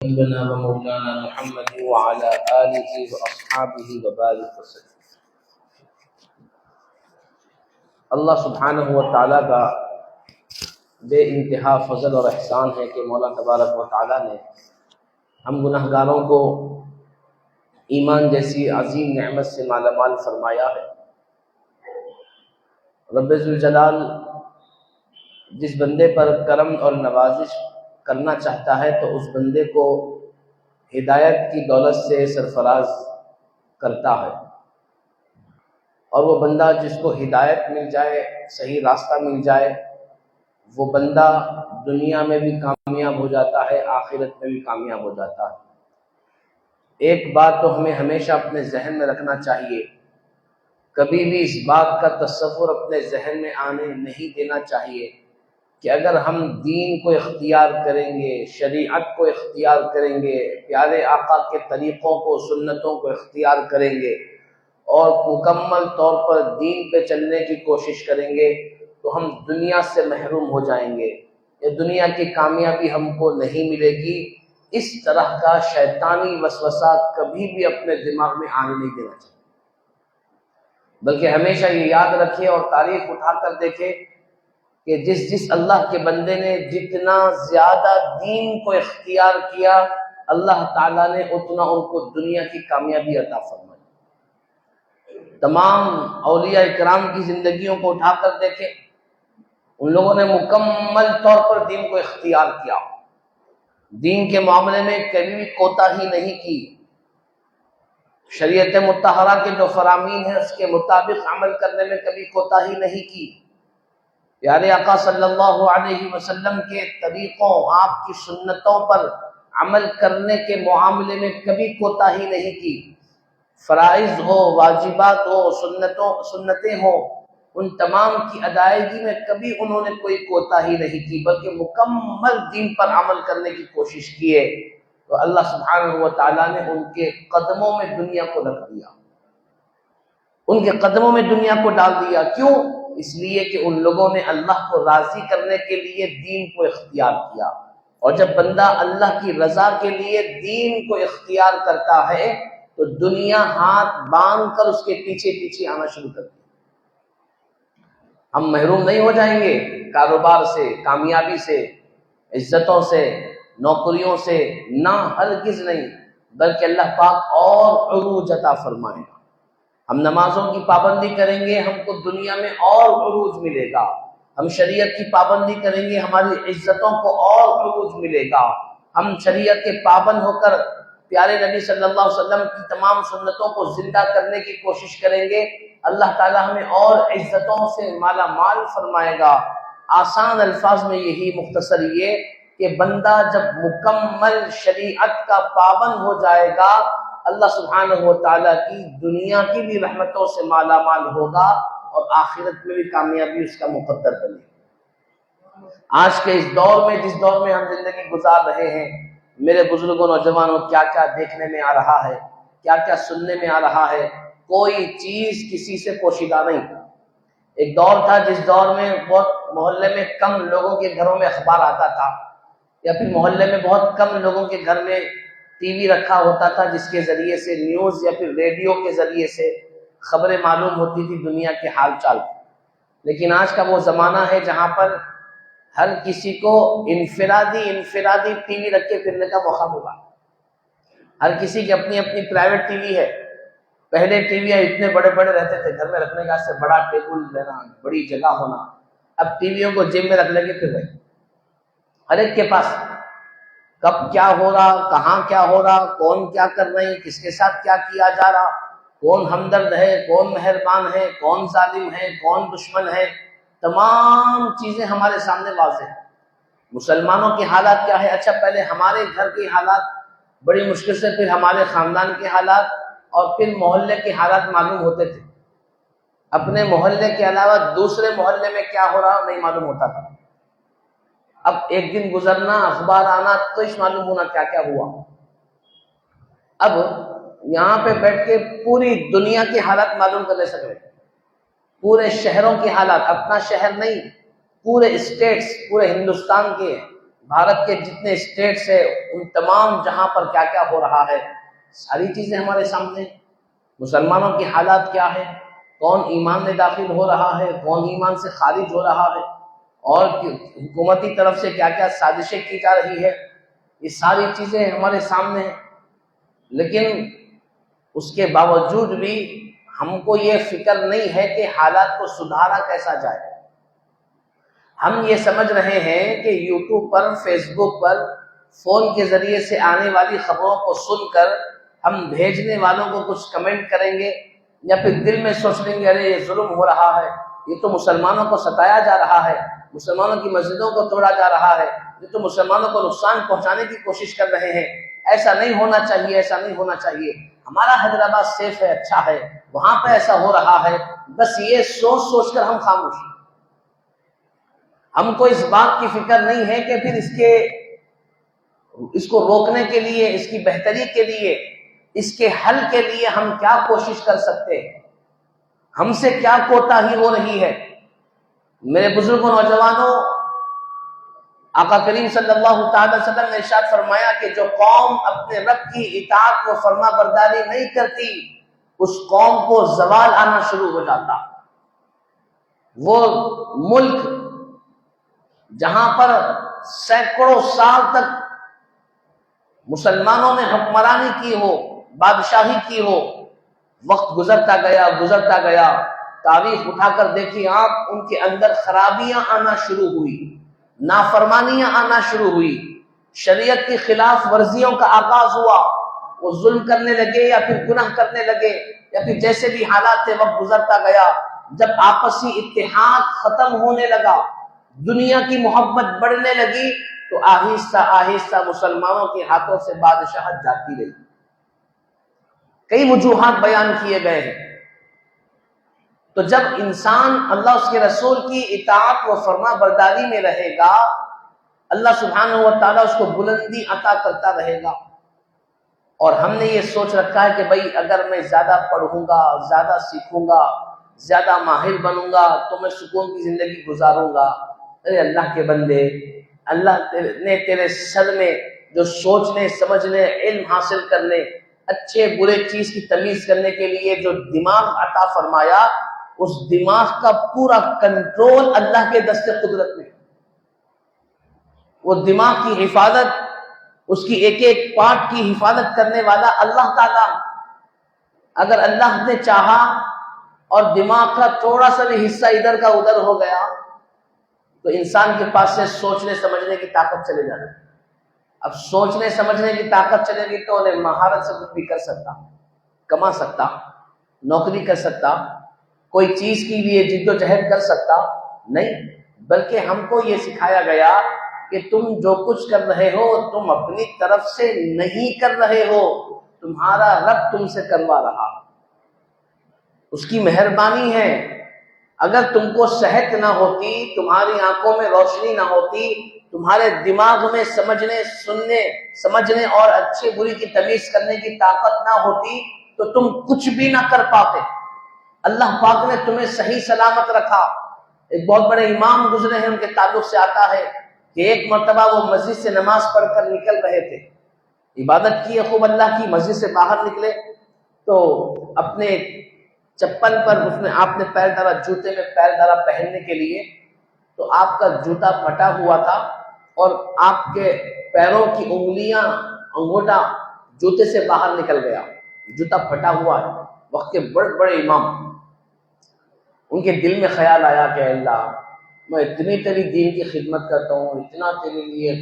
حبيبنا ومولانا محمد وعلى آله وأصحابه وبارك وسلم۔ اللہ سبحانہ و تعالیٰ کا بے انتہا فضل اور احسان ہے کہ مولا تبارک و تعالیٰ نے ہم گناہگاروں کو ایمان جیسی عظیم نعمت سے مالا مال فرمایا ہے۔ رب ذوالجلال جس بندے پر کرم اور نوازش کرنا چاہتا ہے تو اس بندے کو ہدایت کی دولت سے سرفراز کرتا ہے، اور وہ بندہ جس کو ہدایت مل جائے، صحیح راستہ مل جائے، وہ بندہ دنیا میں بھی کامیاب ہو جاتا ہے، آخرت میں بھی کامیاب ہو جاتا ہے۔ ایک بات تو ہمیں ہمیشہ اپنے ذہن میں رکھنا چاہیے، کبھی بھی اس بات کا تصور اپنے ذہن میں آنے نہیں دینا چاہیے کہ اگر ہم دین کو اختیار کریں گے، شریعت کو اختیار کریں گے، پیارے آقا کے طریقوں کو، سنتوں کو اختیار کریں گے اور مکمل طور پر دین پہ چلنے کی کوشش کریں گے تو ہم دنیا سے محروم ہو جائیں گے، یہ دنیا کی کامیابی ہم کو نہیں ملے گی۔ اس طرح کا شیطانی وسوسہ کبھی بھی اپنے دماغ میں آنے نہیں دینا چاہیے، بلکہ ہمیشہ یہ یاد رکھے اور تاریخ اٹھا کر دیکھے کہ جس اللہ کے بندے نے جتنا زیادہ دین کو اختیار کیا، اللہ تعالیٰ نے اتنا ان کو دنیا کی کامیابی عطا فرمائی۔ تمام اولیاء کرام کی زندگیوں کو اٹھا کر دیکھیں، ان لوگوں نے مکمل طور پر دین کو اختیار کیا، دین کے معاملے میں کبھی بھی کوتاہی نہیں کی، شریعت مطہرہ کے جو فرامین ہیں اس کے مطابق عمل کرنے میں کبھی کوتاہی نہیں کی، پیارے آقا صلی اللہ علیہ وسلم کے طریقوں، آپ کی سنتوں پر عمل کرنے کے معاملے میں کبھی کوتاہی نہیں کی، فرائض ہو، واجبات ہو، سنتیں ہوں، ان تمام کی ادائیگی میں کبھی انہوں نے کوئی کوتاہی نہیں کی، بلکہ مکمل دین پر عمل کرنے کی کوشش کیے، تو اللہ سبحانہ و تعالیٰ نے ان کے قدموں میں دنیا کو رکھ دیا، ان کے قدموں میں دنیا کو ڈال دیا۔ کیوں؟ اس لیے کہ ان لوگوں نے اللہ کو راضی کرنے کے لیے دین کو اختیار کیا، اور جب بندہ اللہ کی رضا کے لیے دین کو اختیار کرتا ہے تو دنیا ہاتھ باندھ کر اس کے پیچھے پیچھے آنا شروع کرتی ہے۔ ہم محروم نہیں ہو جائیں گے کاروبار سے، کامیابی سے، عزتوں سے، نوکریوں سے، نہ، ہرگز نہیں، بلکہ اللہ پاک اور عروج عطا فرمائے گا۔ ہم نمازوں کی پابندی کریں گے، ہم کو دنیا میں اور عروج ملے گا، ہم شریعت کی پابندی کریں گے، ہماری عزتوں کو اور عروج ملے گا، ہم شریعت کے پابند ہو کر پیارے نبی صلی اللہ علیہ وسلم کی تمام سنتوں کو زندہ کرنے کی کوشش کریں گے، اللہ تعالی ہمیں اور عزتوں سے مالا مال فرمائے گا۔ آسان الفاظ میں یہی، مختصر یہ کہ بندہ جب مکمل شریعت کا پابند ہو جائے گا، اللہ سبحانہ و تعالیٰ کی دنیا کی بھی رحمتوں سے مالا مال ہوگا اور آخرت میں بھی کامیابی اس کا مقدر بنے گی۔ آج کے اس دور میں، جس دور میں ہم زندگی گزار رہے ہیں، میرے بزرگوں، نوجوانوں، کیا کیا دیکھنے میں آ رہا ہے، کیا کیا سننے میں آ رہا ہے، کوئی چیز کسی سے پوشیدہ نہیں۔ ایک دور تھا جس دور میں بہت محلے میں کم لوگوں کے گھروں میں اخبار آتا تھا، یا پھر محلے میں بہت کم لوگوں کے گھر میں ٹی وی رکھا ہوتا تھا جس کے ذریعے سے نیوز یا پھر ریڈیو کے ذریعے سے خبریں معلوم ہوتی تھی دنیا کے حال چال۔ لیکن آج کا وہ زمانہ ہے جہاں پر ہر کسی کو انفرادی ٹی وی رکھ کے پھرنے کا موقع ملا، ہر کسی کی اپنی اپنی پرائیویٹ ٹی وی ہے۔ پہلے ٹی وی اتنے بڑے بڑے رہتے تھے، گھر میں رکھنے کا سے بڑا ٹیبل لینا، بڑی جگہ ہونا، اب ٹی ویوں کو جیب میں رکھ لے کے پھر رہے، ہر ایک کے پاس کب کیا ہو رہا، کہاں کیا ہو رہا، کون کیا کر رہے ہیں، کس کے ساتھ کیا کیا جا رہا، کون ہمدرد ہے، کون مہربان ہے، کون ظالم ہے، کون دشمن ہے، تمام چیزیں ہمارے سامنے واضح ہیں۔ مسلمانوں کے حالات کیا ہے؟ اچھا، پہلے ہمارے گھر کے حالات بڑی مشکل سے، پھر ہمارے خاندان کے حالات، اور پھر محلے کے حالات معلوم ہوتے تھے۔ اپنے محلے کے علاوہ دوسرے محلے میں کیا ہو رہا نہیں معلوم ہوتا تھا۔ اب ایک دن گزرنا، اخبار آنا تو اس معلوم ہونا کیا کیا ہوا۔ اب یہاں پہ بیٹھ کے پوری دنیا کے حالات معلوم کر لے سکتے، پورے شہروں کے حالات، اپنا شہر نہیں، پورے اسٹیٹس، پورے ہندوستان کے بھارت کے جتنے اسٹیٹس ہیں ان تمام جہاں پر کیا کیا ہو رہا ہے، ساری چیزیں ہمارے سامنے۔ مسلمانوں کی حالات کیا ہے، کون ایمان میں داخل ہو رہا ہے، کون ایمان سے خارج ہو رہا ہے، اور حکومتی طرف سے کیا کیا سازشیں کی جا رہی ہے، یہ ساری چیزیں ہمارے سامنے ہیں۔ لیکن اس کے باوجود بھی ہم کو یہ فکر نہیں ہے کہ حالات کو سدھارا کیسا جائے۔ ہم یہ سمجھ رہے ہیں کہ یوٹیوب پر، فیس بک پر، فون کے ذریعے سے آنے والی خبروں کو سن کر ہم بھیجنے والوں کو کچھ کمنٹ کریں گے، یا پھر دل میں سوچ لیں گے ارے یہ ظلم ہو رہا ہے، یہ تو مسلمانوں کو ستایا جا رہا ہے، مسلمانوں کی مسجدوں کو توڑا جا رہا ہے، یہ تو مسلمانوں کو نقصان پہنچانے کی کوشش کر رہے ہیں، ایسا نہیں ہونا چاہیے، ایسا نہیں ہونا چاہیے، ہمارا حیدرآباد سیف ہے، اچھا ہے، وہاں پہ ایسا ہو رہا ہے۔ بس یہ سوچ سوچ کر ہم خاموش ہیں۔ ہم کو اس بات کی فکر نہیں ہے کہ پھر اس کو روکنے کے لیے، اس کی بہتری کے لیے، اس کے حل کے لیے ہم کیا کوشش کر سکتے ہیں، ہم سے کیا کوتاہی ہو رہی ہے۔ میرے بزرگوں، نوجوانوں، آقا کریم صلی اللہ تعالی وسلم نے ارشاد فرمایا کہ جو قوم اپنے رب کی اطاعت و فرما برداری نہیں کرتی، اس قوم کو زوال آنا شروع ہو جاتا۔ وہ ملک جہاں پر سینکڑوں سال تک مسلمانوں نے حکمرانی کی ہو، بادشاہی کی ہو، وقت گزرتا گیا، تاریخ اٹھا کر دیکھی آپ، ان کے اندر خرابیاں آنا شروع ہوئی، نافرمانیاں آنا شروع ہوئی، شریعت کی خلاف ورزیوں کا آغاز ہوا، وہ ظلم کرنے لگے یا پھر گناہ کرنے لگے، یا پھر جیسے بھی حالات تھے، وقت گزرتا گیا، جب آپسی اتحاد ختم ہونے لگا، دنیا کی محبت بڑھنے لگی، تو آہستہ آہستہ مسلمانوں کے ہاتھوں سے بادشاہت جاتی رہی۔ کئی وجوہات بیان کیے گئے ہیں۔ تو جب انسان اللہ اس کے رسول کی اطاعت و فرما برداری میں رہے گا، اللہ سبحانہ و تعالیٰ اس کو بلندی عطا کرتا رہے گا۔ اور ہم نے یہ سوچ رکھا ہے کہ بھئی اگر میں زیادہ پڑھوں گا، زیادہ سیکھوں گا، زیادہ ماہر بنوں گا تو میں سکون کی زندگی گزاروں گا۔ ارے اللہ کے بندے، اللہ نے تیرے سر میں جو سوچنے، سمجھنے، علم حاصل کرنے، اچھے برے چیز کی تمیز کرنے کے لیے جو دماغ عطا فرمایا، اس دماغ کا پورا کنٹرول اللہ کے دست قدرت میں۔ وہ دماغ کی حفاظت، اس کی ایک ایک پارٹ کی حفاظت کرنے والا اللہ تعالیٰ۔ اگر اللہ نے چاہا اور دماغ کا تھوڑا سا بھی حصہ ادھر کا ادھر ہو گیا تو انسان کے پاس سے سوچنے سمجھنے کی طاقت چلے جاتی۔ اب سوچنے سمجھنے کی طاقت چلے گی تو انہیں مہارت سے کچھ بھی کر سکتا، کما سکتا، نوکری کر سکتا، کوئی چیز کے لیے جد و جہد کر سکتا نہیں، بلکہ ہم کو یہ سکھایا گیا کہ تم جو کچھ کر رہے ہو تم اپنی طرف سے نہیں کر رہے ہو، تمہارا رب تم سے کروا رہا، اس کی مہربانی ہے۔ اگر تم کو صحت نہ ہوتی، تمہاری آنکھوں میں روشنی نہ ہوتی، تمہارے دماغ میں سمجھنے اور اچھے بری کی تمیز کرنے کی طاقت نہ ہوتی تو تم کچھ بھی نہ کر پاتے۔ اللہ پاک نے تمہیں صحیح سلامت رکھا۔ ایک بہت بڑے امام گزرے ہیں، ان کے تعلق سے آتا ہے کہ ایک مرتبہ وہ مسجد سے نماز پڑھ کر نکل رہے تھے، عبادت کی خوب اللہ کی، مسجد سے باہر نکلے تو اپنے چپل پر آپ نے پیر ڈالا، جوتے میں پیر ڈالا پہننے کے لیے، تو آپ کا جوتا پھٹا ہوا تھا اور آپ کے پیروں کی انگلیاں، انگوٹا جوتے سے باہر نکل گیا، جوتا پھٹا ہوا ہے۔ وقت کے بڑے بڑے امام، ان کے دل میں خیال آیا کہ اللہ، میں اتنی تیری دین کی خدمت کرتا ہوں، اتنا تیرے لیے،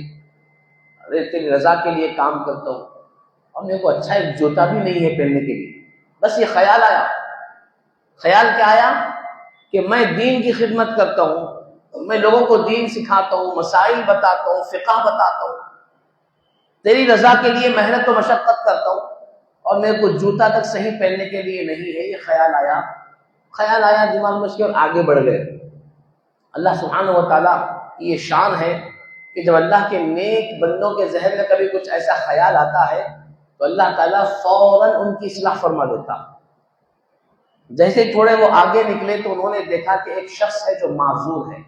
تیری رضا کے لیے کام کرتا ہوں، اور میرے کو اچھا ایک جوتا بھی نہیں ہے پہننے کے لیے۔ بس یہ خیال آیا۔ خیال کیا آیا کہ میں دین کی خدمت کرتا ہوں، میں لوگوں کو دین سکھاتا ہوں، مسائل بتاتا ہوں، فقہ بتاتا ہوں، تیری رضا کے لیے محنت و مشقت کرتا ہوں، اور میرے کو جوتا تک صحیح پہننے کے لیے نہیں ہے۔ یہ خیال آیا دماغ میں اس کے، اور آگے بڑھ گئے۔ اللہ سبحانہ و تعالیٰ کی یہ شان ہے کہ جب اللہ کے نیک بندوں کے ذہن میں کبھی کچھ ایسا خیال آتا ہے تو اللہ تعالیٰ فوراً ان کی اصلاح فرما دیتا۔ جیسے تھوڑے وہ آگے نکلے تو انہوں نے دیکھا کہ ایک شخص ہے جو معذور ہے،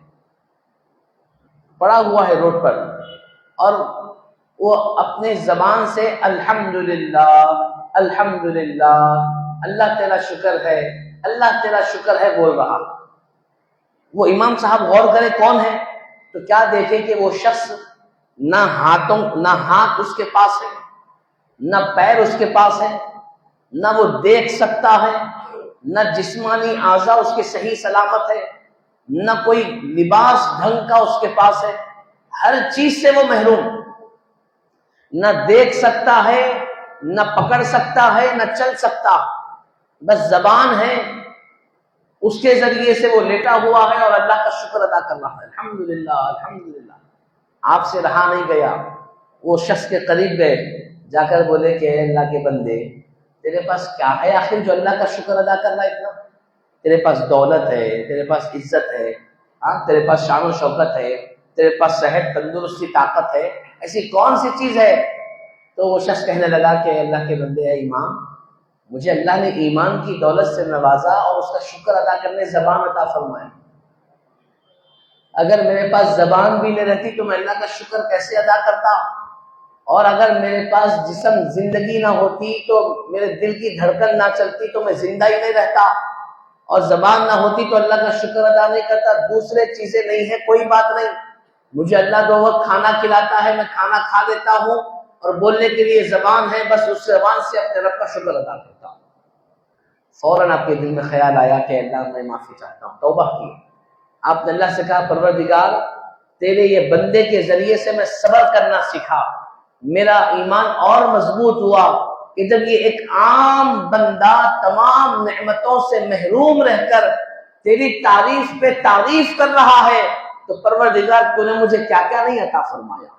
پڑا ہوا ہے روڈ پر، اور وہ اپنے زبان سے الحمدللہ الحمدللہ اللہ تیرا شکر ہے اللہ تیرا شکر ہے بول رہا. وہ امام صاحب غور کرے کون ہے تو کیا دیکھے کہ وہ شخص نہ ہاتھ اس کے پاس ہے، نہ پیر اس کے پاس ہے، نہ وہ دیکھ سکتا ہے، نہ جسمانی اعضاء اس کے صحیح سلامت ہے، نہ کوئی لباس ڈھنگ کا اس کے پاس ہے، ہر چیز سے وہ محروم، نہ دیکھ سکتا ہے، نہ پکڑ سکتا ہے، نہ چل سکتا، بس زبان ہے، اس کے ذریعے سے وہ لیٹا ہوا ہے اور اللہ کا شکر ادا کر رہا ہے. الحمدللہ الحمدللہ. آپ سے رہا نہیں گیا، وہ شخص کے قریب گئے، جا کر بولے کہ اے اللہ کے بندے تیرے پاس کیا ہے آخر جو اللہ کا شکر ادا کر رہا ہے اتنا؟ تیرے پاس دولت ہے، تیرے پاس عزت ہے، تیرے پاس شان و شوکت ہے، تیرے پاس صحت تندرستی طاقت ہے، ایسی کون سی چیز ہے؟ تو وہ شخص کہنے لگا کہ اللہ کے بندے اے امام، مجھے اللہ نے ایمان کی دولت سے نوازا اور اس کا شکر ادا کرنے زبان عطا فرمایا. اگر میرے پاس زبان بھی نہ رہتی تو میں اللہ کا شکر کیسے ادا کرتا؟ اور اگر میرے پاس جسم زندگی نہ ہوتی تو میرے دل کی دھڑکن نہ چلتی تو میں زندہ ہی نہیں رہتا، اور زبان نہ ہوتی تو اللہ کا شکر ادا نہیں کرتا. دوسرے چیزیں نہیں ہیں کوئی بات نہیں، مجھے اللہ دو وقت کھانا کھلاتا ہے، میں کھانا کھا لیتا ہوں، اور بولنے کے لیے زبان ہے، بس اس زبان سے اپنے رب کا شکر ادا کرتا ہوں. فوراً آپ کے دل میں خیال آیا کہ اللہ میں معافی چاہتا ہوں، توبہ کی. آپ نے اللہ سے کہا پروردگار تیرے یہ بندے کے ذریعے سے میں صبر کرنا سیکھا، میرا ایمان اور مضبوط ہوا کہ جب یہ ایک عام بندہ تمام نعمتوں سے محروم رہ کر تیری تعریف پہ تعریف کر رہا ہے تو پروردگار تو نے مجھے کیا کیا نہیں عطا فرمایا.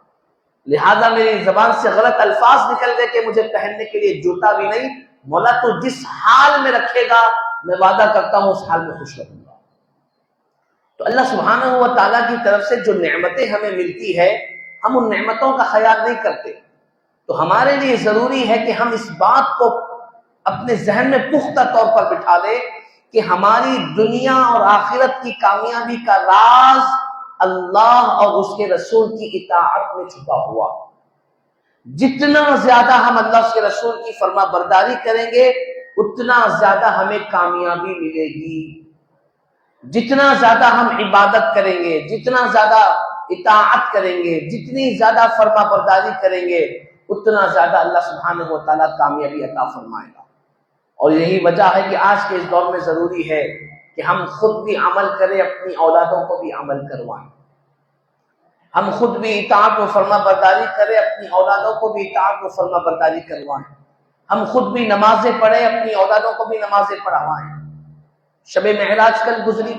لہذا میری زبان سے غلط الفاظ نکل گئے کہ مجھے پہننے کے لیے جوتا بھی نہیں. مولا تو جس حال میں رکھے گا میں وعدہ کرتا ہوں اس حال میں خوش رہوں گا. تو اللہ سبحانہ و تعالیٰ کی طرف سے جو نعمتیں ہمیں ملتی ہے ہم ان نعمتوں کا خیال نہیں کرتے. تو ہمارے لیے ضروری ہے کہ ہم اس بات کو اپنے ذہن میں پختہ طور پر بٹھا دیں کہ ہماری دنیا اور آخرت کی کامیابی کا راز اللہ اور اس کے رسول کی اطاعت میں چھپا ہوا. جتنا زیادہ ہم اللہ اس کے رسول کی فرما برداری کریں گے اتنا زیادہ ہمیں کامیابی ملے گی. جتنا زیادہ ہم عبادت کریں گے، جتنا زیادہ اطاعت کریں گے، جتنی زیادہ فرما برداری کریں گے اتنا زیادہ اللہ سبحانہ و تعالیٰ کامیابی عطا فرمائے گا. اور یہی وجہ ہے کہ آج کے اس دور میں ضروری ہے کہ ہم خود بھی عمل کریں، اپنی اولادوں کو بھی عمل کروائیں. ہم خود بھی اطاعت و فرما برداری کریں، اپنی اولادوں کو بھی اطاعت و فرما برداری کروائیں. ہم خود بھی نمازیں پڑھیں، اپنی اولادوں کو بھی نمازیں پڑھوائیں. شب معراج کل گزری،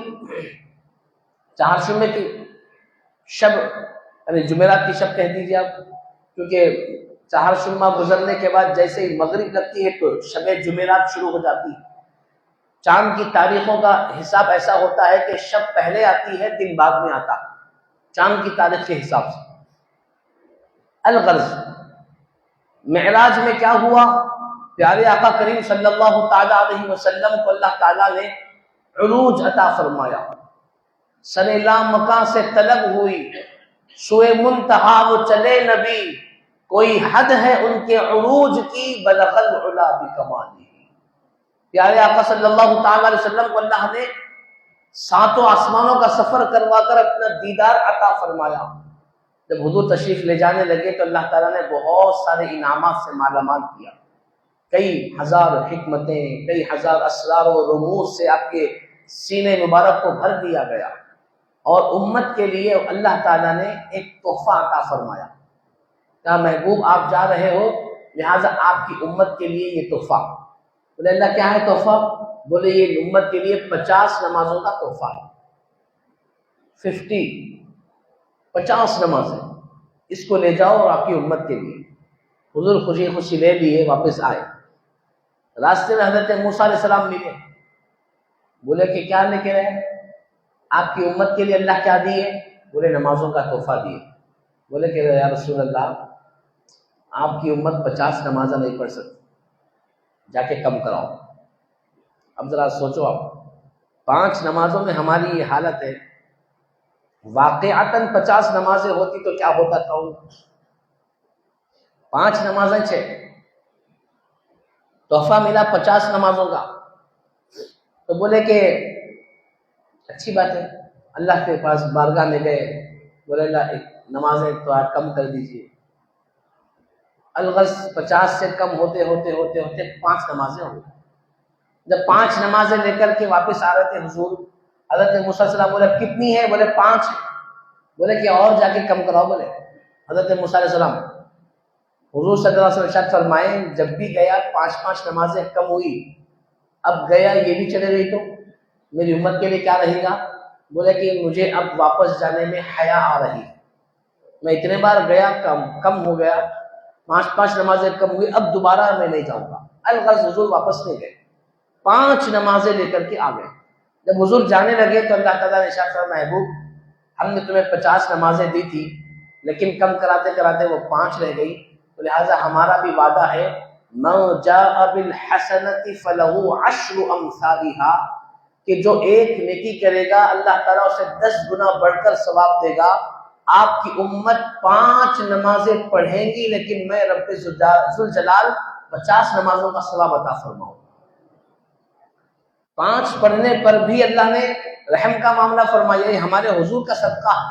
چہارشنبے کی شب، یعنی جمعرات کی شب کہہ دیجیے آپ، کیونکہ چہارشنبہ گزرنے کے بعد جیسے ہی مغرب لگتی ہے تو شب جمعرات شروع ہو جاتی ہے. چاند کی تاریخوں کا حساب ایسا ہوتا ہے کہ شب پہلے آتی ہے دن بعد میں آتا ہے چاند کی تاریخ کے حساب سے. الغرض معراج میں کیا ہوا؟ پیارے آقا کریم صلی اللہ تعالی علیہ وسلم کو اللہ تعالیٰ نے عروج عطا فرمایا. سر لامکاں سے طلب ہوئی، سوئے منتہا وہ چلے نبی، کوئی حد ہے ان کے عروج کی بلغ العلا بکمالی. پیارے آقا صلی اللہ تعالی علیہ وسلم کو اللہ نے 7 آسمانوں کا سفر کروا کر اپنا دیدار عطا فرمایا. جب حضور تشریف لے جانے لگے تو اللہ تعالیٰ نے بہت سارے انعامات سے مالا مال کیا. کئی ہزار حکمتیں، کئی ہزار اسرار و رموز سے آپ کے سینے مبارک کو بھر دیا گیا، اور امت کے لیے اللہ تعالیٰ نے ایک تحفہ عطا فرمایا. کہا محبوب آپ جا رہے ہو لہٰذا آپ کی امت کے لیے یہ تحفہ. بولے اللہ کیا ہے تحفہ؟ بولے یہ امت کے لیے 50 نمازوں کا تحفہ ہے. 50 نمازیں اس کو لے جاؤ اور آپ کی امت کے لیے. حضور خوشی خوشی لے لیے، واپس آئے. راستے میں حضرت موسیٰ علیہ السلام ملے، بولے کہ کیا لے کے رہے؟ آپ کی امت کے لیے اللہ کیا دیے؟ بولے نمازوں کا تحفہ دیے. بولے کہ یا رسول اللہ آپ کی امت 50 نمازیں نہیں پڑھ سکتی، جا کے کم کراؤ. اب ذرا سوچو آپ، 5 نمازوں میں ہماری یہ حالت ہے. واقعتاً 50 نمازیں ہوتی تو کیا ہوتا تھا؟ 5 نمازیں 6، تحفہ ملا 50 نمازوں کا. تو بولے کہ اچھی بات ہے. اللہ کے پاس بارگاہ میں گئے، بولے اللہ ایک نمازیں تو آپ کم کر دیجیے. الغرض 50 سے کم ہوتے ہوتے ہوتے ہوتے 5 نمازیں ہو گئی. جب 5 نمازیں لے کر کے واپس آ رہے تھے حضور، حضرت موسیٰ علیہ السلام بولے کتنی ہے؟ بولے 5 ہے. بولے کہ اور جا کے کم کراؤ. بولے حضرت موسیٰ علیہ السلام حضور صلی اللہ علیہ وسلم ارشاد فرمائیں جب بھی گیا 5 نمازیں کم ہوئی، اب گیا یہ بھی چلے گئی تو میری امت کے لیے کیا رہے گا؟ بولے کہ مجھے اب واپس جانے میں حیا آ رہی ہے. میں اتنے بار گیا کم ہو گیا، 5 نمازیں کم ہوئی، اب دوبارہ میں نہیں جاؤں گا. الغرض حضور واپس نہیں گئے، 5 نمازیں لے کر کے آ گئے. جب حضور جانے لگے تو اللہ تعالیٰ نے ارشاد فرمایا محبوب ہم نے تمہیں 50 نمازیں دی تھی، لیکن کم کراتے کراتے وہ 5 رہ گئی، تو لہٰذا ہمارا بھی وعدہ ہے من جاء بالحسنۃ فلہ 10 امثالها، کہ جو ایک نیکی کرے گا اللہ تعالیٰ اسے 10 گنا بڑھ کر ثواب دے گا. آپ کی امت 5 نمازیں پڑھیں گی لیکن میں رب ذوالجلال 50 نمازوں کا ثواب عطا فرماؤں. 5 پڑھنے پر بھی اللہ نے رحم کا معاملہ فرمایا. یہ ہمارے حضور کا صدقہ ہے،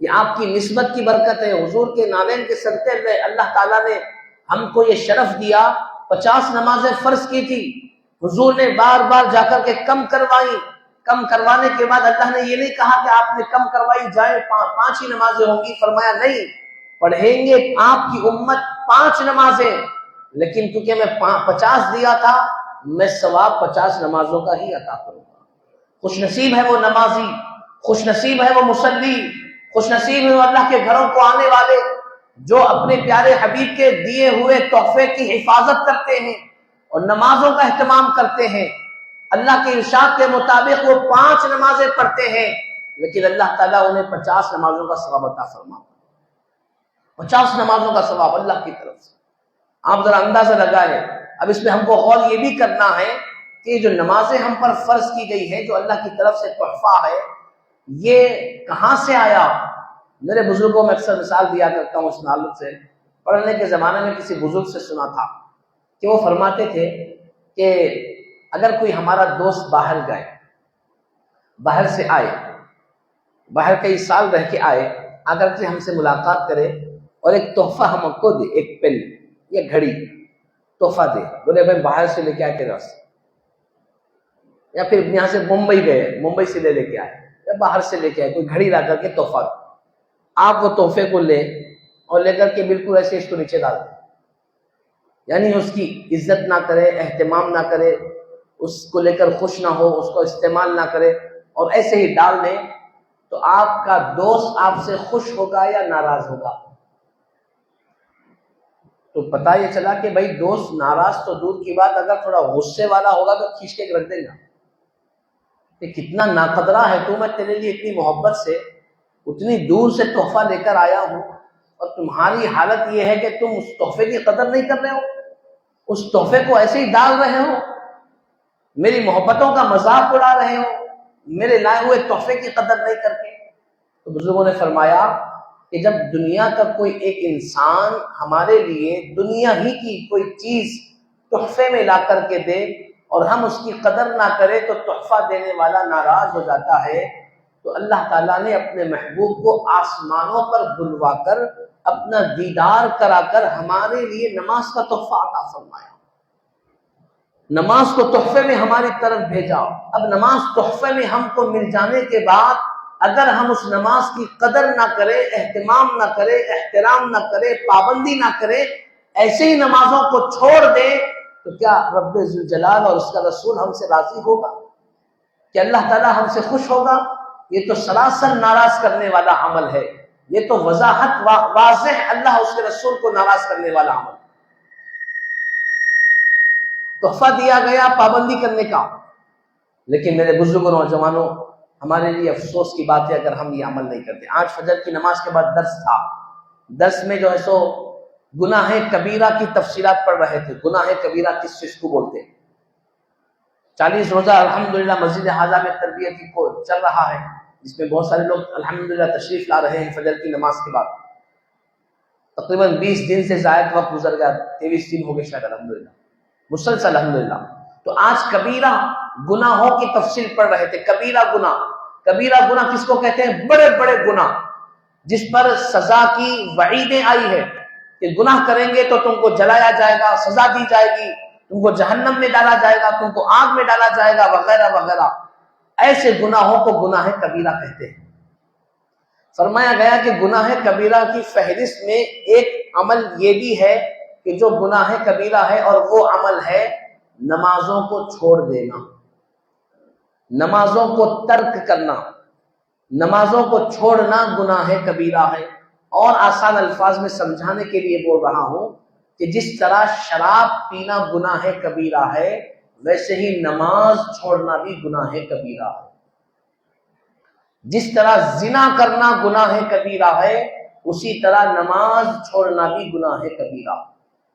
یہ آپ کی نسبت کی برکت ہے. حضور کے نالین کے صدقے میں اللہ تعالیٰ نے ہم کو یہ شرف دیا. 50 نمازیں فرض کی تھی، حضور نے بار بار جا کر کے کم کروائی. کم کروانے کے بعد اللہ نے یہ نہیں کہا کہ آپ نے کم کروائی جائے 5 ہی نمازیں ہوں گی، فرمایا نہیں، پڑھیں گے آپ کی امت 5 نمازیں، لیکن کیونکہ میں 50 دیا تھا میں ثواب 50 نمازوں کا ہی عطا کروں گا. خوش نصیب ہے وہ نمازی، خوش نصیب ہے وہ مصلی، خوش نصیب ہے وہ اللہ کے گھروں کو آنے والے جو اپنے پیارے حبیب کے دیے ہوئے تحفے کی حفاظت کرتے ہیں اور نمازوں کا اہتمام کرتے ہیں. اللہ کے ارشاد کے مطابق وہ 5 نمازیں پڑھتے ہیں، لیکن اللہ تعالیٰ انہیں 50 نمازوں کا ثواب عطا فرماتا. 50 نمازوں کا ثواب اللہ کی طرف سے. آپ ذرا اندازہ لگائیں. اب اس میں ہم کو غور یہ بھی کرنا ہے کہ جو نمازیں ہم پر فرض کی گئی ہیں، جو اللہ کی طرف سے تحفہ ہے، یہ کہاں سے آیا؟ میرے بزرگوں میں اکثر مثال دیا کرتا ہوں اس تعلق سے. پڑھنے کے زمانے میں کسی بزرگ سے سنا تھا کہ وہ فرماتے تھے کہ اگر کوئی ہمارا دوست باہر گئے، باہر سے آئے، باہر کئی سال رہ کے آئے، اگر سے ہم سے ملاقات کرے اور ایک تحفہ ہم کو دے، ایک پین یا گھڑی تحفہ دے، بولے بھائی باہر سے لے کے آئے تیرے راستے، یا پھر یہاں سے ممبئی گئے، ممبئی سے لے کے آئے یا باہر سے لے کے آئے، کوئی گھڑی لا کر کے تحفہ دے، آپ وہ تحفے کو لیں اور لے کر کے بالکل ایسے اس کو نیچے ڈال دیں، یعنی اس کی عزت نہ کرے، اہتمام نہ کرے، اس کو لے کر خوش نہ ہو، اس کو استعمال نہ کرے اور ایسے ہی ڈال دیں، تو آپ کا دوست آپ سے خوش ہوگا یا ناراض ہوگا؟ تو پتہ یہ چلا کہ بھائی دوست ناراض تو دور کی بات، اگر تھوڑا غصے والا ہوگا تو کھینچ کے رکھ دے گا کہ کتنا ناقدرہ ہے تو، میں تیرے لیے اتنی محبت سے اتنی دور سے تحفہ لے کر آیا ہوں اور تمہاری حالت یہ ہے کہ تم اس تحفے کی قدر نہیں کر رہے ہو، اس تحفے کو ایسے ہی ڈال رہے ہو، میری محبتوں کا مذاق اڑا رہے ہو، میرے لائے ہوئے تحفے کی قدر نہیں کر کے. تو بزرگوں نے فرمایا کہ جب دنیا کا کوئی ایک انسان ہمارے لیے دنیا ہی کی کوئی چیز تحفے میں لا کر کے دے اور ہم اس کی قدر نہ کرے تو تحفہ دینے والا ناراض ہو جاتا ہے. تو اللہ تعالیٰ نے اپنے محبوب کو آسمانوں پر بلوا کر اپنا دیدار کرا کر ہمارے لیے نماز کا تحفہ عطا فرمایا، نماز کو تحفے میں ہماری طرف بھیجا. اب نماز تحفے میں ہم کو مل جانے کے بعد اگر ہم اس نماز کی قدر نہ کریں، اہتمام نہ کریں، احترام نہ کریں، پابندی نہ کریں، ایسے ہی نمازوں کو چھوڑ دیں، تو کیا رب ذوالجلال اور اس کا رسول ہم سے راضی ہوگا؟ کہ اللہ تعالیٰ ہم سے خوش ہوگا؟ یہ تو سراسر ناراض کرنے والا عمل ہے، یہ تو وضاحت واضح اللہ اس کے رسول کو ناراض کرنے والا عمل. تحفہ دیا گیا پابندی کرنے کا، لیکن میرے بزرگوں نوجوانوں ہمارے لیے افسوس کی بات ہے اگر ہم یہ عمل نہیں کرتے. آج فجر کی نماز کے بعد درس تھا، درس میں جو ہے سو گناہ کبیرہ کی تفصیلات پڑھ رہے تھے. گناہ کبیرہ کس چیز کو بولتے ہیں؟ 40 روزہ الحمدللہ مسجد حاضہ میں تربیتی کو چل رہا ہے، جس میں بہت سارے لوگ الحمدللہ تشریف لا رہے ہیں فجر کی نماز کے بعد. تقریباً 20 دن سے زائد وقت گزر گیا، 23 دن ہو گئے شاید الحمدللہ، مسلسل الحمدللہ۔ تو آج کبیرہ گناہوں کی تفصیل پڑھ رہے تھے۔ کبیرہ گناہ کس کو کہتے ہیں؟ بڑے بڑے گناہ جس پر سزا کی وعیدیں آئی ہے کہ گناہ کریں گے تو تم کو جلایا جائے گا، سزا دی جائے گی، تم کو جہنم میں ڈالا جائے گا، تم کو آگ میں ڈالا جائے گا، وغیرہ وغیرہ۔ ایسے گناہوں کو گناہ کبیرہ کہتے ہیں۔ فرمایا گیا کہ گناہ کبیرہ کی فہرست میں ایک عمل یہ بھی ہے کہ جو گناہ کبیرہ ہے، اور وہ عمل ہے نمازوں کو چھوڑ دینا، نمازوں کو ترک کرنا، نمازوں کو چھوڑنا گناہ کبیرہ ہے۔ اور آسان الفاظ میں سمجھانے کے لیے بول رہا ہوں کہ جس طرح شراب پینا گناہ کبیرہ ہے، ویسے ہی نماز چھوڑنا بھی گناہ کبیرہ ہے۔ جس طرح زنا کرنا گناہ کبیرہ ہے، اسی طرح نماز چھوڑنا بھی گناہ کبیرہ۔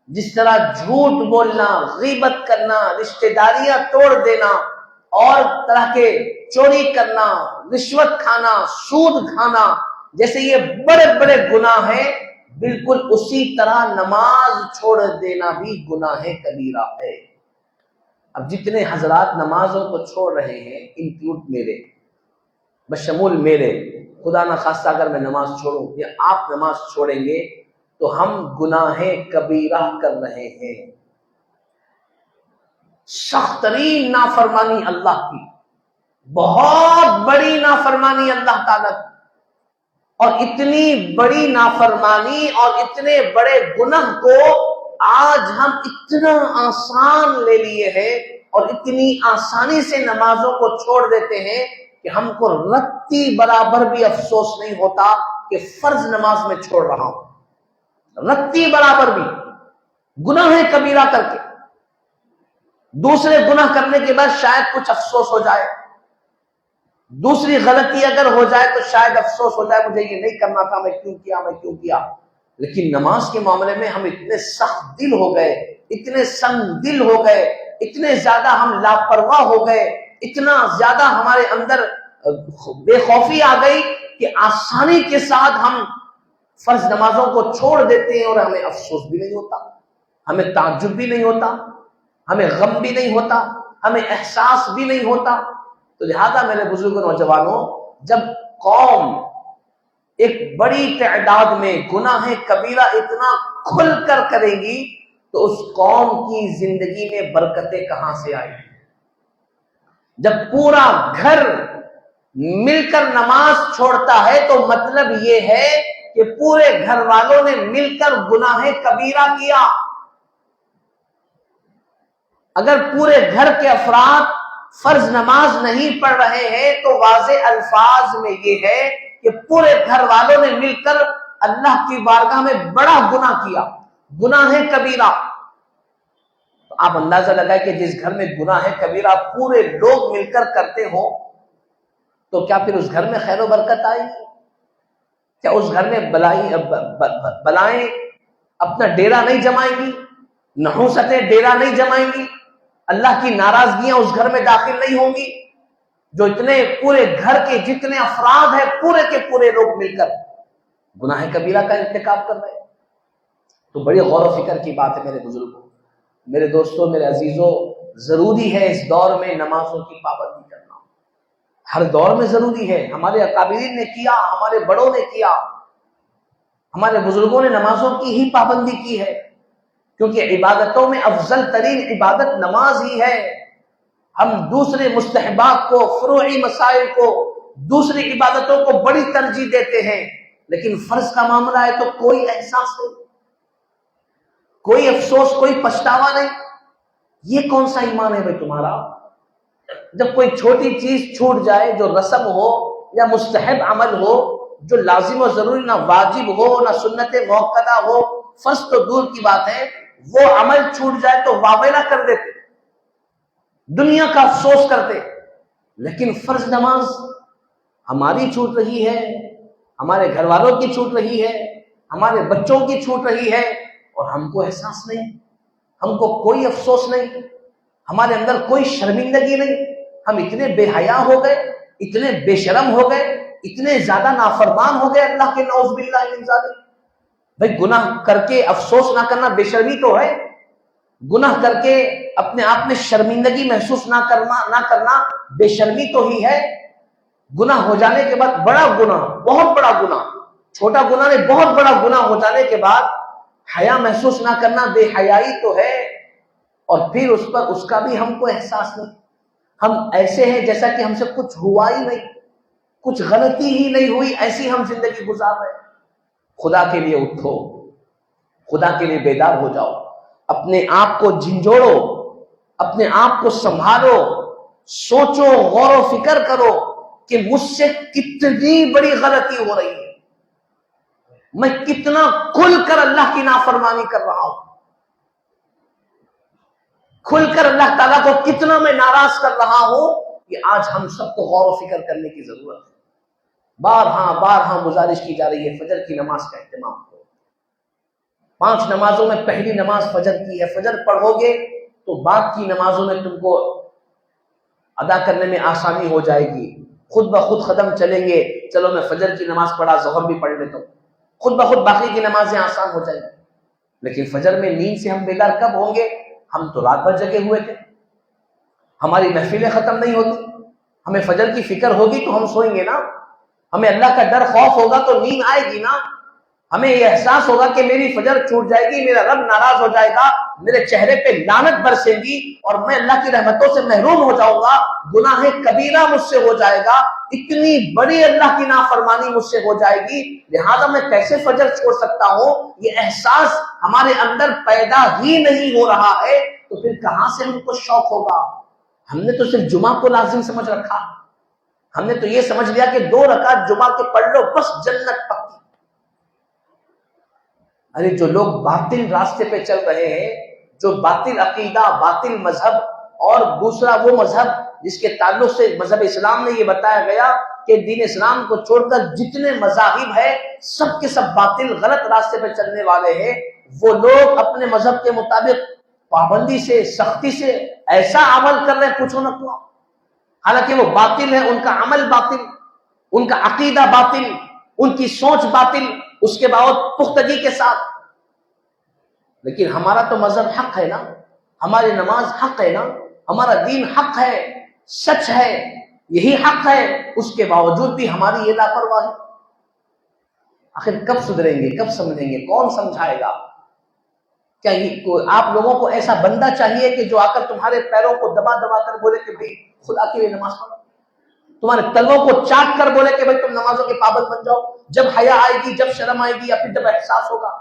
جس طرح جھوٹ بولنا، غیبت کرنا، رشتہ داریاں توڑ دینا، اور طرح کے چوری کرنا، رشوت کھانا، سود کھانا، جیسے یہ بڑے بڑے گناہ ہیں، بالکل اسی طرح نماز چھوڑ دینا بھی گناہ کبیرہ ہے۔ اب جتنے حضرات نمازوں کو چھوڑ رہے ہیں، انکلوڈ میرے، بشمول میرے، خدا نہ خواستہ اگر میں نماز چھوڑوں یا آپ نماز چھوڑیں گے تو ہم گناہ کبیرہ کر رہے ہیں۔ سخت ترین نافرمانی اللہ کی، بہت بڑی نافرمانی اللہ تعالیٰ کی، اور اتنی بڑی نافرمانی اور اتنے بڑے گناہ کو آج ہم اتنا آسان لے لیے ہیں اور اتنی آسانی سے نمازوں کو چھوڑ دیتے ہیں کہ ہم کو رتی برابر بھی افسوس نہیں ہوتا کہ فرض نماز میں چھوڑ رہا ہوں، رتی برابر بھی گناہ کبیرہ کر کے۔ دوسرے گناہ کرنے کے بعد شاید کچھ افسوس ہو جائے، دوسری غلطی اگر ہو جائے تو شاید افسوس ہو جائے مجھے یہ نہیں کرنا تھا، میں کیوں کیا۔ لیکن نماز کے معاملے میں ہم اتنے سخت دل ہو گئے، اتنے سنگ دل ہو گئے، اتنے زیادہ ہم لاپرواہ ہو گئے، اتنا زیادہ ہمارے اندر بے خوفی آ گئی کہ آسانی کے ساتھ ہم فرض نمازوں کو چھوڑ دیتے ہیں، اور ہمیں افسوس بھی نہیں ہوتا، ہمیں تعجب بھی نہیں ہوتا، ہمیں غم بھی نہیں ہوتا، ہمیں احساس بھی نہیں ہوتا۔ تو لہذا میرے بزرگوں نوجوانوں، جب قوم ایک بڑی تعداد میں گناہ کبیرہ اتنا کھل کر کرے گی تو اس قوم کی زندگی میں برکتیں کہاں سے آئیں گی؟ جب پورا گھر مل کر نماز چھوڑتا ہے تو مطلب یہ ہے کہ پورے گھر والوں نے مل کر گناہ کبیرہ کیا۔ اگر پورے گھر کے افراد فرض نماز نہیں پڑھ رہے ہیں تو واضح الفاظ میں یہ ہے کہ پورے گھر والوں نے مل کر اللہ کی بارگاہ میں بڑا گناہ کیا، گناہ کبیرہ۔ تو آپ اندازہ لگائیں کہ جس گھر میں گناہ کبیرہ پورے لوگ مل کر کرتے ہوں تو کیا پھر اس گھر میں خیر و برکت آئے گی؟ کیا اس گھر میں بلائیں اپنا ڈیرا نہیں جمائیں گی؟ نحوستیں ڈیرا نہیں جمائیں گی؟ اللہ کی ناراضگیاں اس گھر میں داخل نہیں ہوں گی؟ جو اتنے پورے گھر کے جتنے افراد ہیں پورے کے پورے لوگ مل کر گناہ کبیرہ کا ارتکاب کر رہے ہیں۔ تو بڑی غور و فکر کی بات ہے میرے بزرگوں، میرے دوستوں، میرے عزیزوں، ضروری ہے اس دور میں نمازوں کی پابندی کرنا، ہر دور میں ضروری ہے۔ ہمارے اکابرین نے کیا، ہمارے بڑوں نے کیا، ہمارے بزرگوں نے نمازوں کی ہی پابندی کی ہے، کیونکہ عبادتوں میں افضل ترین عبادت نماز ہی ہے۔ ہم دوسرے مستحبات کو، فروعی مسائل کو، دوسری عبادتوں کو بڑی ترجیح دیتے ہیں، لیکن فرض کا معاملہ ہے تو کوئی احساس نہیں، کوئی افسوس، کوئی پچھتاوا نہیں۔ یہ کون سا ایمان ہے بھائی تمہارا؟ جب کوئی چھوٹی چیز چھوٹ جائے جو رسم ہو یا مستحب عمل ہو، جو لازم و ضروری نہ واجب ہو نہ سنت موقدہ ہو، فرض تو دور کی بات ہے، وہ عمل چھوٹ جائے تو واویلا کر دیتے، دنیا کا افسوس کرتے۔ لیکن فرض نماز ہماری چھوٹ رہی ہے، ہمارے گھر والوں کی چھوٹ رہی ہے، ہمارے بچوں کی چھوٹ رہی ہے، اور ہم کو احساس نہیں، ہم کو کوئی افسوس نہیں، ہمارے اندر کوئی شرمندگی نہیں۔ ہم اتنے بے حیا ہو گئے، اتنے بے شرم ہو گئے، اتنے زیادہ نافرمان ہو گئے اللہ کے، نعوذ باللہ من ذالک۔ بھائی گناہ کر کے افسوس نہ کرنا بے شرمی تو ہے، گناہ کر کے اپنے آپ میں شرمندگی محسوس نہ کرنا بے شرمی تو ہی ہے۔ گناہ ہو جانے کے بعد بڑا گناہ، بہت بڑا گناہ، چھوٹا گناہ نہیں بہت بڑا گناہ ہو جانے کے بعد حیا محسوس نہ کرنا بے حیائی تو ہے، اور پھر اس کا بھی ہم کو احساس نہیں۔ ہم ایسے ہیں جیسا کہ ہم سے کچھ ہوا ہی نہیں، کچھ غلطی ہی نہیں ہوئی، ایسی ہم زندگی گزار رہے ہیں۔ خدا کے لیے اٹھو، خدا کے لیے بیدار ہو جاؤ، اپنے آپ کو جھنجھوڑو، اپنے آپ کو سنبھالو، سوچو، غور و فکر کرو کہ مجھ سے کتنی بڑی غلطی ہو رہی ہے، میں کتنا کھل کر اللہ کی نافرمانی کر رہا ہوں، کھل کر اللہ تعالیٰ کو کتنا میں ناراض کر رہا ہوں۔ یہ آج ہم سب کو غور و فکر کرنے کی ضرورت ہے۔ بارہا گزارش کی جا رہی ہے فجر کی نماز کا اہتمام کرو۔ 5 نمازوں میں پہلی نماز فجر کی ہے، فجر پڑھو گے تو بعد کی نمازوں میں تم کو ادا کرنے میں آسانی ہو جائے گی، خود بخود قدم چلیں گے، چلو میں فجر کی نماز پڑھا ظہر بھی پڑھ لیتا ہوں، خود بخود باقی کی نمازیں آسان ہو جائیں گی۔ لیکن فجر میں نیند سے ہم بیدار کب ہوں گے؟ ہم تو رات بھر جگے ہوئے تھے، ہماری محفلیں ختم نہیں ہوتی، ہمیں فجر کی فکر ہوگی تو ہم سوئیں گے نا، ہمیں اللہ کا ڈر خوف ہوگا تو نیند آئے گی نا، ہمیں یہ احساس ہوگا کہ میری فجر چھوٹ جائے گی، میرا رب ناراض ہو جائے گا، میرے چہرے پہ لعنت برسے گی اور میں اللہ کی رحمتوں سے محروم ہو جاؤں گا، گناہ کبیرہ مجھ سے ہو جائے گا، اتنی بڑی اللہ کی نافرمانی مجھ سے ہو جائے گی، لہذا میں کیسے فجر چھوڑ سکتا ہوں؟ یہ احساس ہمارے اندر پیدا ہی نہیں ہو رہا ہے، تو پھر کہاں سے ہم کو شوق ہوگا؟ ہم نے تو صرف جمعہ کو لازم سمجھ رکھا، ہم نے تو یہ سمجھ لیا کہ 2 رکعت جمعہ کے پڑھ لو بس جنت پکی۔ ارے جو لوگ باطل راستے پہ چل رہے ہیں، جو باطل عقیدہ، باطل مذہب، اور دوسرا وہ مذہب جس کے تعلق سے مذہب اسلام نے یہ بتایا گیا کہ دین اسلام کو چھوڑ کر جتنے مذاہب ہیں سب کے سب باطل غلط راستے پہ چلنے والے ہیں، وہ لوگ اپنے مذہب کے مطابق پابندی سے، سختی سے ایسا عمل کر رہے ہیں پوچھو نہ کیوں، حالانکہ وہ باطل ہے، ان کا عمل باطل، ان کا عقیدہ باطل، ان کی سوچ باطل، اس کے باوجود پختگی کے ساتھ۔ لیکن ہمارا تو مذہب حق ہے نا، ہماری نماز حق ہے نا، ہمارا دین حق ہے، سچ ہے، یہی حق ہے، اس کے باوجود بھی ہماری یہ لاپرواہی۔ آخر کب سدھریں گے، کب سمجھیں گے، کون سمجھائے گا؟ کیا آپ لوگوں کو ایسا بندہ چاہیے کہ جو آ کر تمہارے پیروں کو دبا دبا کر بولے کہ بھائی خدا کے لیے نماز پڑھو، تمہارے تلووں کو چاٹ کر بولے کہ بھائی تم نمازوں کے پابند بن جاؤ، جب حیا آئے گی، جب شرم آئے گی، یا پھر جب احساس ہوگا؟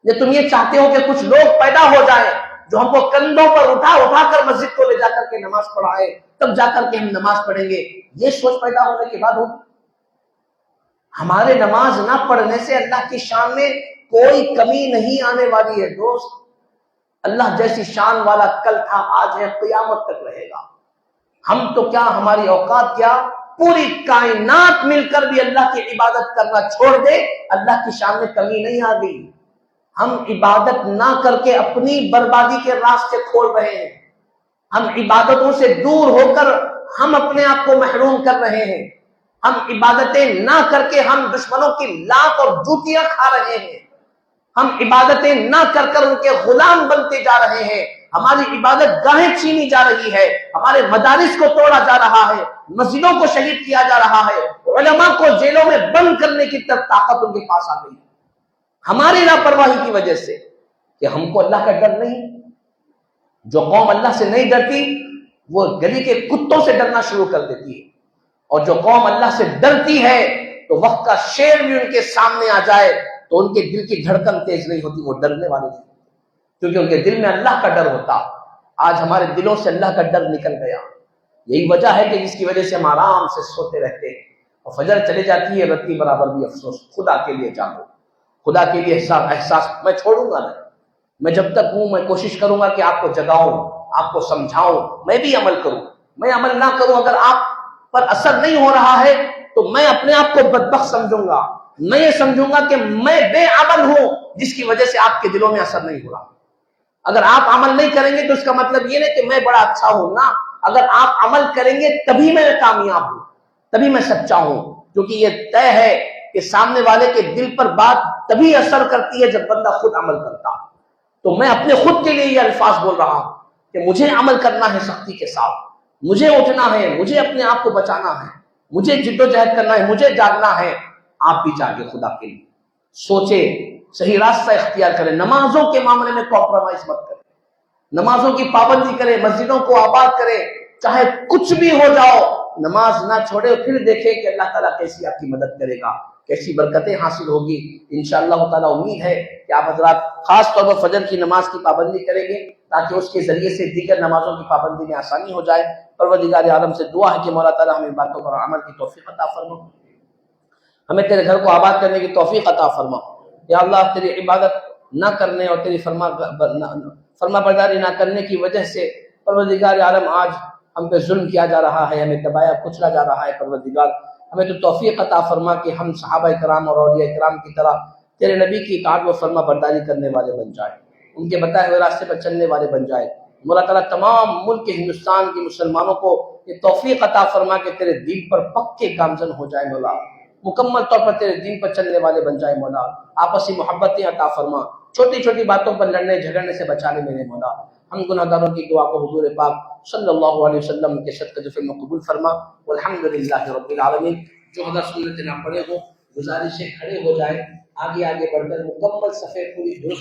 یا تم یہ چاہتے ہو کہ کچھ لوگ پیدا ہو جائیں جو ہم کو کندھوں پر اٹھا اٹھا کر مسجد کو لے جا کر کے نماز پڑھائے، تب جا کر کے ہم نماز پڑھیں گے؟ یہ سوچ پیدا ہونے کے بعد ہوگی؟ ہمارے نماز نہ پڑھنے سے اللہ کی شان میں کوئی کمی نہیں آنے والی ہے دوست۔ اللہ جیسی شان والا کل تھا، آج ہے، قیامت تک رہے گا۔ ہم تو کیا، ہماری اوقات کیا، پوری کائنات مل کر بھی اللہ کی عبادت کرنا چھوڑ دے، اللہ کی شان میں کمی نہیں آ گئی۔ ہم عبادت نہ کر کے اپنی بربادی کے راستے کھول رہے ہیں، ہم عبادتوں سے دور ہو کر ہم اپنے آپ کو محروم کر رہے ہیں، ہم عبادتیں نہ کر کے ہم دشمنوں کی لات اور جوتیاں کھا رہے ہیں، ہم عبادتیں نہ کر کر ان کے غلام بنتے جا رہے ہیں، ہماری عبادت گاہیں چھینی جا رہی ہے، ہمارے مدارس کو توڑا جا رہا ہے، مسجدوں کو شہید کیا جا رہا ہے، علماء کو جیلوں میں بند کرنے کی طاقت ان کے پاس آ گئی، ہماری لاپرواہی کی وجہ سے، کہ ہم کو اللہ کا ڈر نہیں۔ جو قوم اللہ سے نہیں ڈرتی وہ گلی کے کتوں سے ڈرنا شروع کر دیتی ہے، اور جو قوم اللہ سے ڈرتی ہے تو وقت کا شیر بھی ان کے سامنے آ جائے تو ان کے دل کی دھڑکن تیز نہیں ہوتی، وہ ڈرنے والے نہیں، کیونکہ ان کے دل میں اللہ کا ڈر ہوتا۔ آج ہمارے دلوں سے اللہ کا ڈر نکل گیا، یہی وجہ ہے کہ جس کی وجہ سے ہم آرام سے سوتے رہتے ہیں، اور فجر چلے جاتی ہے رتی برابر بھی افسوس۔ خدا کے لیے جاگو، خدا کے لیے احساس میں چھوڑوں گا نہیں، میں جب تک ہوں میں کوشش کروں گا کہ آپ کو جگاؤں، آپ کو سمجھاؤں، میں بھی عمل کروں۔ میں عمل نہ کروں، اگر آپ پر اثر نہیں ہو رہا ہے تو میں اپنے آپ کو بدبخت سمجھوں گا، میں یہ سمجھوں گا کہ میں بے عمل ہوں جس کی وجہ سے آپ کے دلوں میں اثر نہیں ہو رہا۔ اگر آپ عمل نہیں کریں گے تو اس کا مطلب یہ نہیں کہ میں بڑا اچھا ہوں نا، اگر آپ عمل کریں گے تبھی میں کامیاب ہوں، تبھی میں سچا ہوں، کیونکہ یہ طے ہے کہ سامنے والے کے دل پر بات تبھی اثر کرتی ہے جب بندہ خود عمل کرتا. تو میں اپنے خود کے لیے یہ الفاظ بول رہا ہوں کہ مجھے عمل کرنا ہے سختی کے ساتھ, مجھے اٹھنا ہے, مجھے اپنے آپ کو بچانا ہے, مجھے جد و جہد کرنا ہے, مجھے جاگنا ہے. آپ بھی جاگے خدا کے لیے, سوچے, صحیح راستہ اختیار کریں, نمازوں کے معاملے میں کمپرومائز مت کریں, نمازوں کی پابندی کریں, مسجدوں کو آباد کریں, چاہے کچھ بھی ہو جاؤ نماز نہ چھوڑے. پھر دیکھیں کہ اللہ تعالیٰ کیسی آپ کی مدد کرے گا, کیسی برکتیں حاصل ہوگی. انشاءاللہ تعالیٰ امید ہے کہ آپ حضرات خاص طور پر فجر کی نماز کی پابندی کریں گے تاکہ اس کے ذریعے سے دیگر نمازوں کی پابندی میں آسانی ہو جائے. پروردگار عالم سے دعا ہے کہ مولا تعالیٰ ہمیں باتوں پر عمل کی توفیق عطا فرما, ہمیں تیرے گھر کو آباد کرنے کی توفیق عطا فرما. یا اللہ تیری عبادت نہ کرنے اور تیری فرما برداری نہ کرنے کی وجہ سے پروردگار عالم آج ہم پہ ظلم کیا جا رہا ہے, ہمیں دبایا کچلا جا رہا ہے. پروردگار ہمیں تو توفیق عطا فرما کہ ہم صحابہ کرام اور اولیاء کرام کی طرح تیرے نبی کی اطاعت و فرما برداری کرنے والے بن جائے, ان کے بتائے ہوئے راستے پر چلنے والے بن جائے. مولا تعالیٰ تمام ملک ہندوستان کے مسلمانوں کو یہ توفیق عطا فرما کہ تیرے دین پر پکے گامزن ہو جائے مولا, مکمل طور پر تیرے دین پر چلنے والے بن جائے مولا. آپسی محبتیں عطا فرما, چھوٹی چھوٹی باتوں پر لڑنے جھگڑنے سے بچا لے میرے مولا. ہم گناہ گاروں کی دعا کو حضور پاک صلی اللہ علیہ وسلم کے صدقے جفے میں قبول فرما. والحمدللہ رب العالمین. جو حضرات سنت نہ پڑے ہو گزارش ہے کھڑے ہو جائے, آگے آگے بڑھ کر مکمل صفحے پوری درست